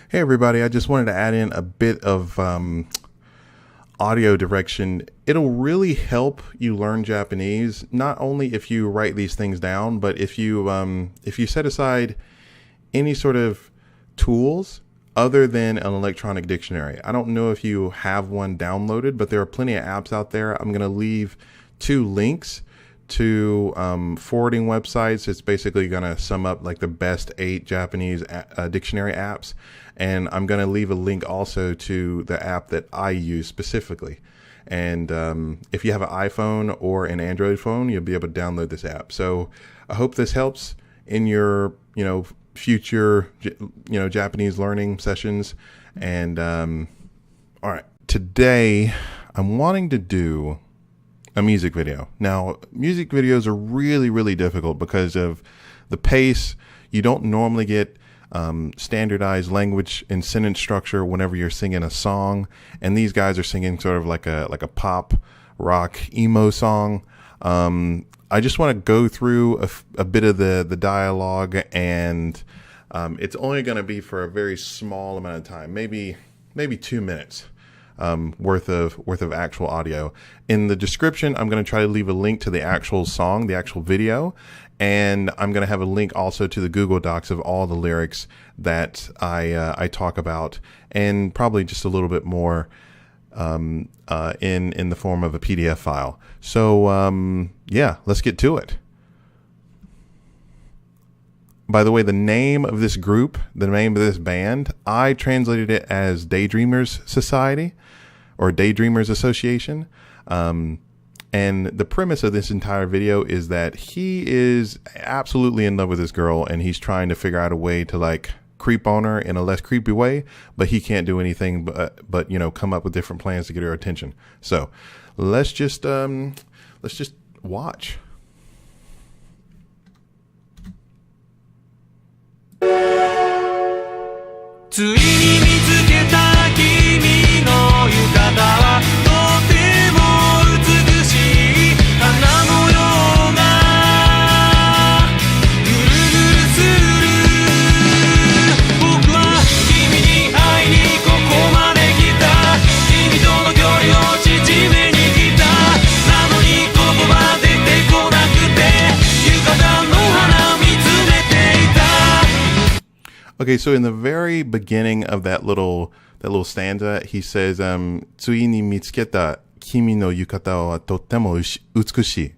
Hey everybody, I just wanted to add in a bit of audio direction. It'll really help you learn Japanese, not only if you write these things down, but if you set aside any sort of tools other than an electronic dictionary. I don't know if you have one downloaded, but there are plenty of apps out there. I'm going to leave 2 links to forwarding websites. It's basically going to sum up like the best 8 Japanese dictionary apps. And I'm going to leave a link also to the app that I use specifically. And if you have an iPhone or an Android phone, you'll be able to download this app. So I hope this helps in your, future, Japanese learning sessions. And all right, today I'm wanting to do a music video. Now, music videos are really, really difficult because of the pace. You don't normally get standardized language and sentence structure whenever you're singing a song, and these guys are singing sort of like a pop rock emo song. I just want to go through a bit of the dialogue, and it's only going to be for a very small amount of time, maybe 2 minutes worth of actual audio. In the description, I'm going to try to leave a link to the actual song, the actual video, and I'm going to have a link also to the Google Docs of all the lyrics that I talk about, and probably just a little bit more in the form of a PDF file. So yeah, let's get to it. By the way, the name of this group, the name of this band, I translated it as Daydreamers Society or Daydreamers Association. And the premise of this entire video is that he is absolutely in love with this girl, and he's trying to figure out a way to like creep on her in a less creepy way, but he can't do anything but come up with different plans to get her attention. So let's just watch. ついに見つけた君の浴衣はとても美しい花模様がぐるぐるする僕は君に会いにここまで来た君との距離を縮めに来たなのに言葉出てこなくて浴衣の花見つめていた Okay, so in the very beginning of that little stanza, he says, ついに見つけた君の浴衣はとっても美しい.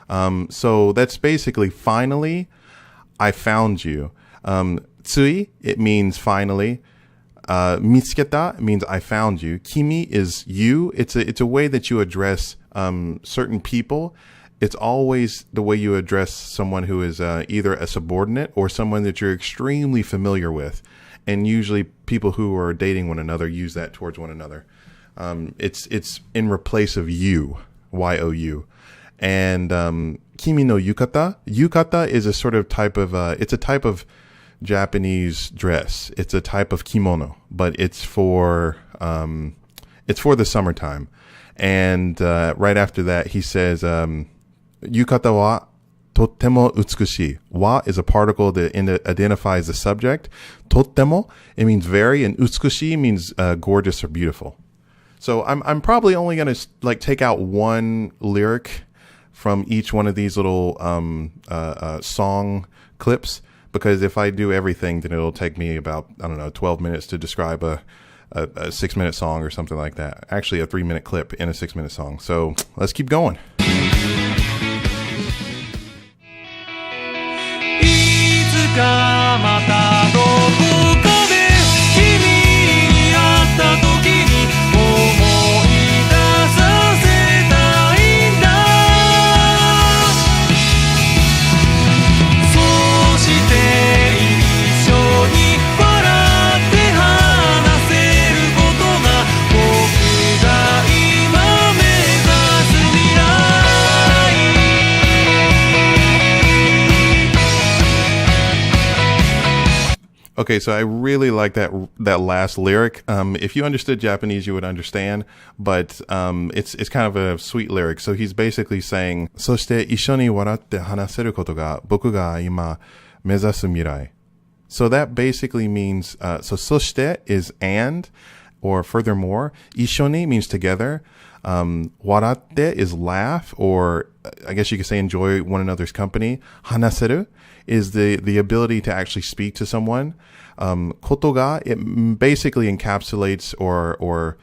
So that's basically finally, I found you. つい, it means finally. 見つけた means I found you. Kimi is you. It's a way that you address certain people. It's always the way you address someone who is either a subordinate or someone that you're extremely familiar with. And usually people who are dating one another use that towards one another. It's in replace of you, Y-O-U. And kimi no yukata. Yukata is a sort of type of, it's a type of Japanese dress. It's a type of kimono, but it's for the summertime. And right after that, he says, Yukata wa totemo utsukushi. Wa is a particle that identifies the subject. Totemo, it means very, and utsukushi means gorgeous or beautiful. So I'm probably only going to like take out one lyric from each one of these little song clips, because if I do everything, then it'll take me about 12 minutes to describe a 6-minute song or something like that. Actually, a 3-minute clip in a 6-minute song. So let's keep going. いつかまたどこかで君に会った時に思い出させたいんだそして一緒に笑って話せることが僕が今目指す未来 Okay, so I really like that last lyric. If you understood Japanese, you would understand, but it's kind of a sweet lyric. So he's basically saying, そして一緒に笑って話せることが僕が今目指す未来. So that basically means, so そして is and, or furthermore. 一緒に means together. 笑って is laugh, or I guess you could say enjoy one another's company. 話せる is the ability to actually speak to someone. ことが it basically encapsulates or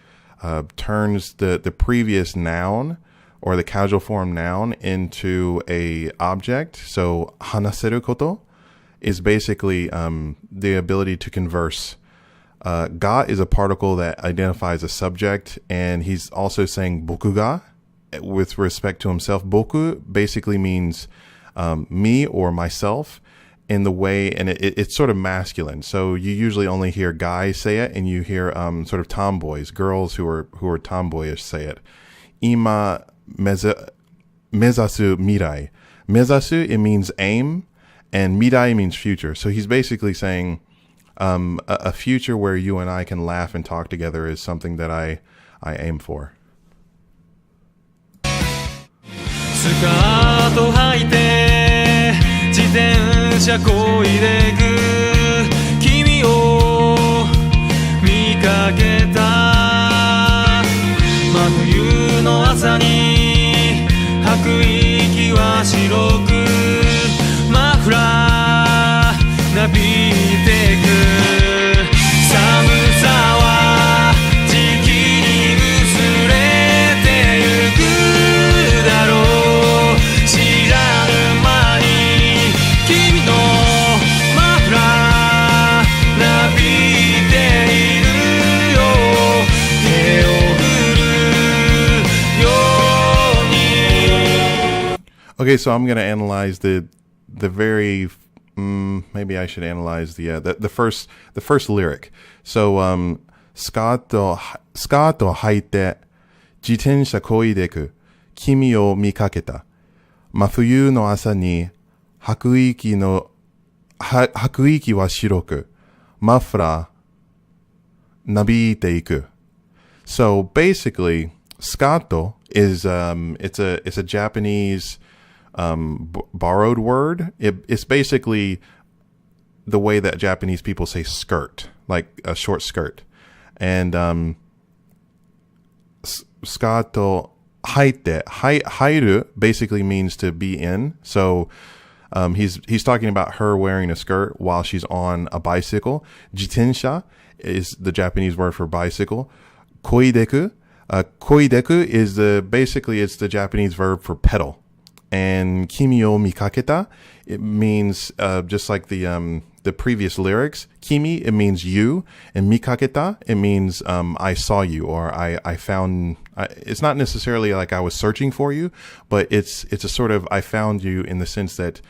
turns the previous noun or the casual form noun into a object. So 話せること is basically the ability to converse. Ga is a particle that identifies a subject, and he's also saying boku ga with respect to himself. Boku basically means me or myself in the way, and it's sort of masculine. So you usually only hear guys say it, and you hear sort of tomboys, girls who are tomboyish say it. Ima mezasu mirai. Mezasu, it means aim, and mirai means future. So he's basically saying a future where you and I can laugh and talk together is something that I aim for. スカート履いて自転車こいでく君を見かけた真冬の朝に吐く息は白くマフラーなびいてく寒さは時期に薄れてゆくだろう知らぬ間に君のマフラーなびいているよ手を振るように Okay, so I'm going to analyze the very maybe I should analyze the first lyric. So sカート履いて自転車こいでく君を見かけた真冬の朝に吐く息は白くマフラーなびいていく So basically, scato is it's a Japanese borrowed word. It's basically the way that Japanese people say skirt, like a short skirt. And scato haite, hairu basically means to be in. So he's talking about her wearing a skirt while she's on a bicycle. Jitensha is the Japanese word for bicycle. Koideku, koideku is basically it's the Japanese verb for pedal. And kimi o mikaketa, it means just like the previous lyrics. Kimi, it means you, and mikaketa, it means I saw you or I found. It's not necessarily like I was searching for you, but it's a sort of I found you in the sense that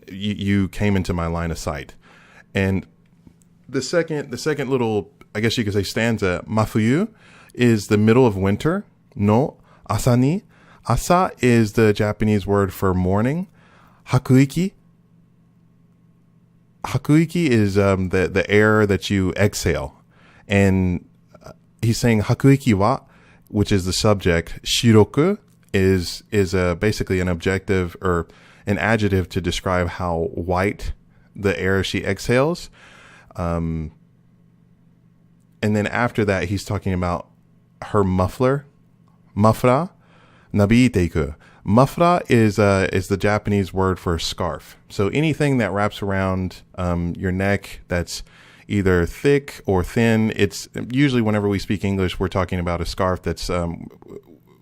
you came into my line of sight. And the second little, I guess you could say, stanza, mafuyu, is the middle of winter. No asani. Asa is the Japanese word for morning. Hakuiki. Hakuiki is the air that you exhale. And he's saying hakuiki wa, which is the subject. Shiroku is basically an objective or an adjective to describe how white the air she exhales. And then after that, he's talking about her muffler. Mafra. Nabiiteiku. Mafra is the Japanese word for scarf. So anything that wraps around your neck that's either thick or thin. It's usually whenever we speak English, we're talking about a scarf that's when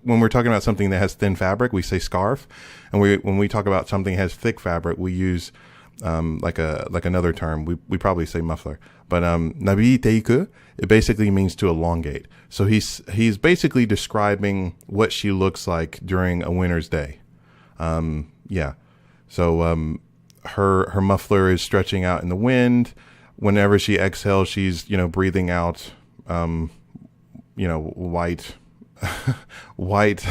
we're talking about something that has thin fabric, we say scarf, and when we talk about something that has thick fabric, we use like another term. We probably say muffler. But nabiiteiku, it basically means to elongate. So he's basically describing what she looks like during a winter's day. Yeah. So her muffler is stretching out in the wind. Whenever she exhales, she's breathing out white white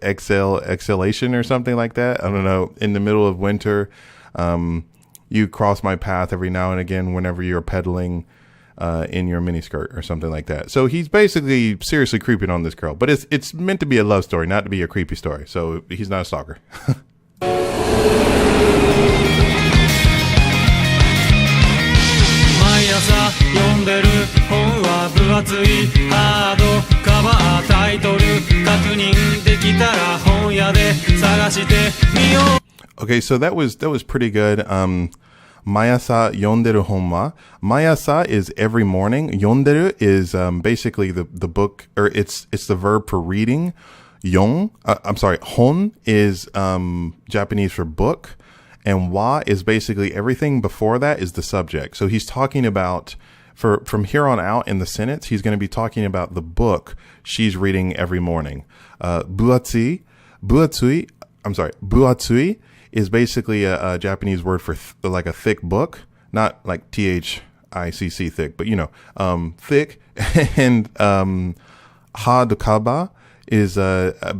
exhalation or something like that. I don't know. In the middle of winter, you cross my path every now and again whenever you're pedaling in your miniskirt or something like that. So he's basically seriously creeping on this girl, but it's meant to be a love story, not to be a creepy story. So he's not a stalker. 読んでる本は分厚いハードカバータイトル確認できたら本屋で探してみよう。 Okay, so that was pretty good. Mayasa yonderu honma. Mayasa is every morning. Yonderu is basically the book, or it's the verb for reading. Hon is Japanese for book, and wa is basically everything before that is the subject. So he's talking about, from here on out in the sentence, he's going to be talking about the book she's reading every morning. Buatsui is basically a Japanese word for like a thick book, not like THICC thick, but thick. And hadokaba is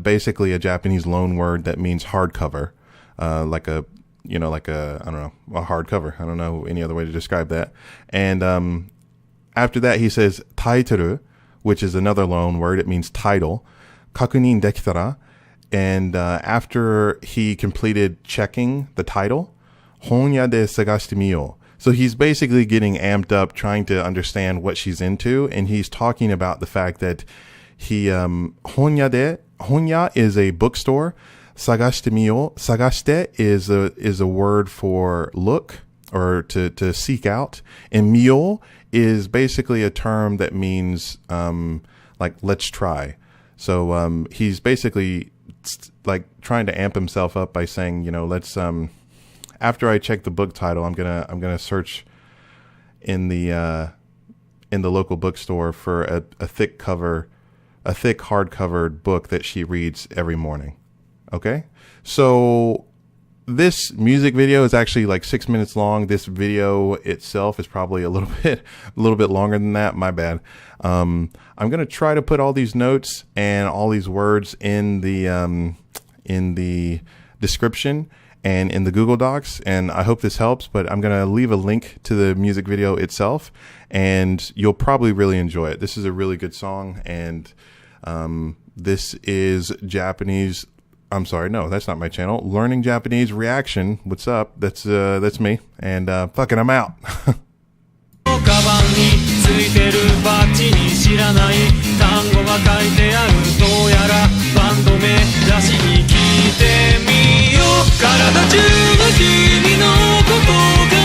basically a Japanese loan word that means hardcover, like a hardcover. I don't know any other way to describe that. And after that, he says taiteru, which is another loan word. It means title. Kakunin dekitara. And after he completed checking the title, honya de sagashite miyo. So he's basically getting amped up, trying to understand what she's into, and he's talking about the fact that honya is a bookstore. Sagashite miyo. Sagashite is a word for look or to seek out, and miyo is basically a term that means like let's try. So he's basically like trying to amp himself up by saying, let's after I check the book title, I'm gonna search in the local bookstore for a thick hardcovered book that she reads every morning. Okay, so this music video is actually like 6 minutes long. This video itself is probably a little bit longer than that. My bad. I'm going to try to put all these notes and all these words in the description and in the Google Docs. And I hope this helps, but I'm going to leave a link to the music video itself, and you'll probably really enjoy it. This is a really good song. And, this is Japanese. I'm sorry, no, that's not my channel. Learning Japanese Reaction. What's up? That's me. And fucking I'm out. カバンについてるバッジに知らない単語が書いてある。どうやらバンド名らしい。聞いてみよう。体中が君のことが